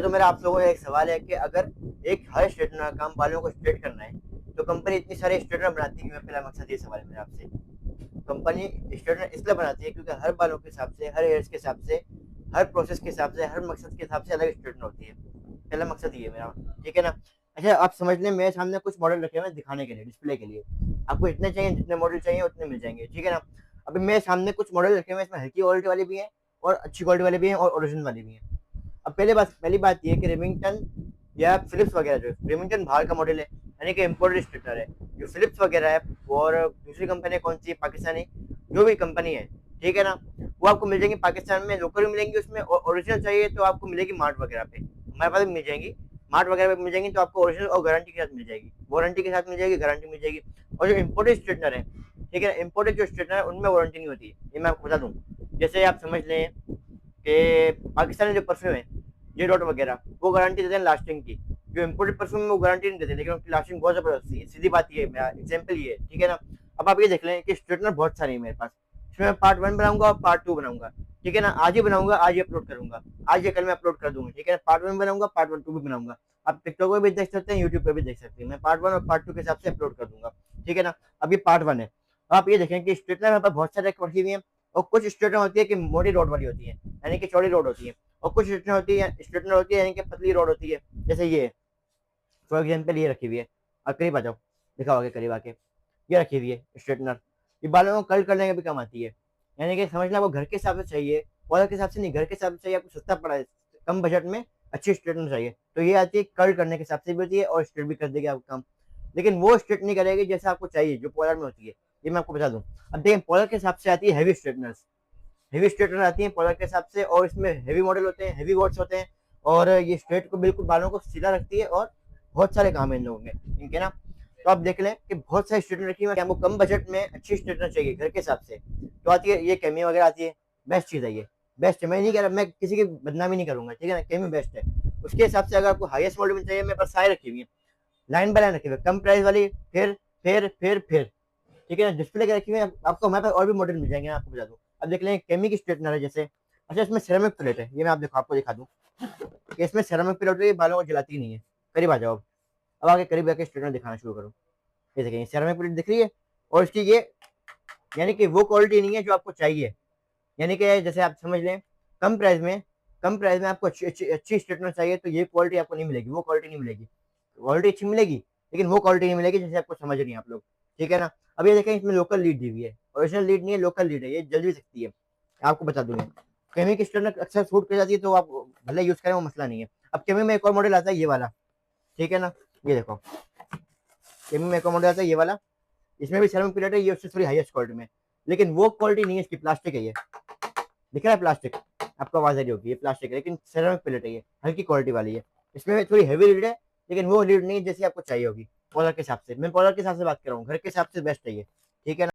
अच्छा, तो मेरा आप लोगों से एक सवाल है कि अगर एक हेयर स्ट्रेटनर का काम बालों को स्ट्रेट करना है, तो कंपनी इतनी सारे स्ट्रेटनर बनाती है, पहला मकसद ये सवाल है मेरा आपसे। कंपनी स्ट्रेटनर इसलिए बनाती है क्योंकि हर बालों के हिसाब से, हर हेयर्स के हिसाब से, हर प्रोसेस के हिसाब से, हर मकसद के हिसाब से अलग स्ट्रेटनर होती है। पहला मकसद ये है मेरा, ठीक है ना? अच्छा, आप समझ लें मेरे सामने कुछ मॉडल रखे हुए हैं दिखाने के लिए, डिस्प्ले के लिए। आपको इतने चाहिए, जितने मॉडल चाहिए उतने मिल जाएंगे, ठीक है ना? अभी मेरे सामने कुछ मॉडल रखे हुए हैं, इसमें हल्की क्वालिटी वाले भी हैं और अच्छी क्वालिटी वाले भी हैं और ओरिजिनल वाले भी हैं। अब पहली बात ये है कि रेमिंगटन या फिलिप्स वगैरह, जो रेमिंगटन बाहर का मॉडल है, यानी कि इम्पोर्टेड स्ट्रेटनर है। जो फिलिप्स वगैरह है और दूसरी कंपनी कौन सी, पाकिस्तानी जो भी कंपनी है, ठीक है ना, वो आपको मिल जाएंगी पाकिस्तान में, लोकल भी मिलेंगी उसमें, और ओरिजिनल चाहिए तो आपको मिलेगी मार्ट वगैरह पे, हमारे पास भी मिल जाएंगी। मार्ट वगैरह पे मिल जाएंगी तो आपको ओरिजिनल और गारंटी के साथ मिल जाएगी, वारंटी के साथ मिल जाएगी, गारंटी मिल जाएगी। और जो इम्पोर्टेड स्ट्रेटनर है, ठीक है, इम्पोर्टेड जो स्ट्रेटनर है उनमें वारंटी नहीं होती है, ये मैं आपको बता दूं। जैसे आप समझ लें कि पाकिस्तानी जो परफ्यूम है, जे डॉट वगैरह, वो गारंटी देते हैं लास्टिंग की। जो इम्पोर्टेड परफ्यूम है वो गारंटी नहीं देते, लेकिन उनकी लास्टिंग बहुत जबरदस्त है, सीधी बात ये है, मेरा एग्जाम्पल ये है, ठीक है ना? अब आप ये देख लें कि स्ट्रेटनर बहुत सारे हैं मेरे पास, इसमें मैं पार्ट 1 बनाऊंगा और पार्ट 2 बनाऊंगा, ठीक है ना? आज ही बनाऊंगा, आज ही अपलोड करूंगा, आज या कल मैं अपलोड कर दूंगा, ठीक है ना? पार्ट 1 बनाऊंगा, पार्ट 1 2 भी बनाऊंगा। आप टिकटॉक पे भी देख सकते हैं, यूट्यूब पे भी देख सकते हैं, मैं पार्ट 1 और पार्ट 2 के हिसाब से अपलोड कर दूंगा, ठीक है ना? अभी पार्ट 1 है। आप ये देखें कि स्ट्रेटनर मेरे पास बहुत सारे रखी हुई है, और कुछ स्ट्रेटनर होती है कि मोटी रोड वाली होती है, यानी कि चौड़ी रोड होती है, और कुछ स्ट्रेटनर होती है यानी कि पतली रोड होती है, जैसे ये फॉर एग्जाम्पल ये रखी हुई है। और करीब आ जाओ, दिखाओ आगे करीब आके, ये रखी हुई है स्ट्रेटनर। ये बालों को कर्ल करने के भी काम आती है, यानी कि समझना वो घर के हिसाब से चाहिए, पौधे के हिसाब से नहीं, घर के हिसाब से चाहिए, आपको सस्ता पड़ा है, कम बजट में अच्छी स्ट्रेटनर चाहिए तो ये आती है, कर्ल करने के हिसाब से भी होती है और स्ट्रेट भी कर देगी आपका काम। लेकिन वो स्ट्रेट नहीं करेगी जैसा आपको चाहिए जो पॉलर में होती है, ये मैं आपको बता दूं। अब देखिए, पॉलर के हिसाब से आती है हैवी स्ट्रेटनर्स, हेवी स्ट्रेटनर आती है पॉलर के हिसाब से, और इसमें हेवी मॉडल होते हैं, हेवी वॉट्स होते हैं, और ये स्ट्रेट को बिल्कुल बालों को सीधा रखती है, और बहुत सारे काम है इन लोगों के, इनके ना। तो आप देख लें कि बहुत सारी स्ट्रेटनर रखी है, हमको कम बजट में अच्छी स्ट्रेटनर चाहिए घर के हिसाब से, तो आती है ये केमी वगैरह आती है, बेस्ट चीज़ है ये, बेस्ट है। मैं नहीं कह रहा, मैं किसी की बदनामी नहीं करूंगा, ठीक है ना? केमी बेस्ट है। उसके हिसाब से अगर आपको हाईएस्ट मॉडल में चाहिए, मेरे पास सारे रखी हुई है, लाइन बाय लाइन रखी हुई है, कम प्राइस वाली, फिर, ठीक है ना, डिस्प्ले के रखी हुई है। आपको हमारे पास और भी मॉडल मिल जाएंगे, मैं आपको बता दूं। अब देख लें केमी की स्ट्रेटनर है जैसे, अच्छा इसमें सेरामिक प्लेट है, ये मैं आप देखो, आपको दिखा दूं कि इसमें सेरामिक प्लेट है, बालों को जलाती नहीं है। करीब आ जाओ, अब आगे करीब आके स्ट्रेटनर दिखाना शुरू करो। ये देखें, सेरामिक प्लेट दिख रही है, और इसकी ये, यानी कि वो क्वालिटी नहीं है जो आपको चाहिए, यानी कि जैसे आप समझ लें, कम प्राइस में कम प्राइस में आपको अच्छी स्ट्रेटनर चाहिए, तो ये क्वालिटी आपको नहीं मिलेगी, वो क्वालिटी नहीं मिलेगी। क्वालिटी अच्छी मिलेगी, लेकिन वो क्वालिटी नहीं मिलेगी जैसे आपको समझ रही हैं आप लोग, ठीक है ना? अब ये देखें, इसमें लोकल लीड दी हुई है, ओरिजिनल लीड नहीं है, लोकल लीड है, ये जल भी सकती है, आपको बता दूंगा। केमी की स्ट्रेटनर अक्सर सूट कर जाती है, तो आप भले यूज करें, वो मसला नहीं है। अब केमी में एक और मॉडल आता है ये वाला, ठीक है ना? ये देखो, केमी में एक और मॉडल आता है ये वाला, इसमें भी सेरामिक प्लेट है, ये उससे थोड़ी हाईएस्ट क्वालिटी में, लेकिन वो क्वालिटी नहीं है इसकी, प्लास्टिक है ये, दिख रहा है प्लास्टिक, आपको आवाज आ रही होगी, ये प्लास्टिक है, लेकिन सेरामिक प्लेट है, ये हल्की क्वालिटी वाली है। इसमें थोड़ी हैवी लीड है, लेकिन वो लीड नहीं है जैसी आपको चाहिए होगी, पॉलर के हिसाब से, मैं पॉलर के हिसाब से बात कर रहा हूँ, घर के हिसाब से बेस्ट है ये, ठीक है ना?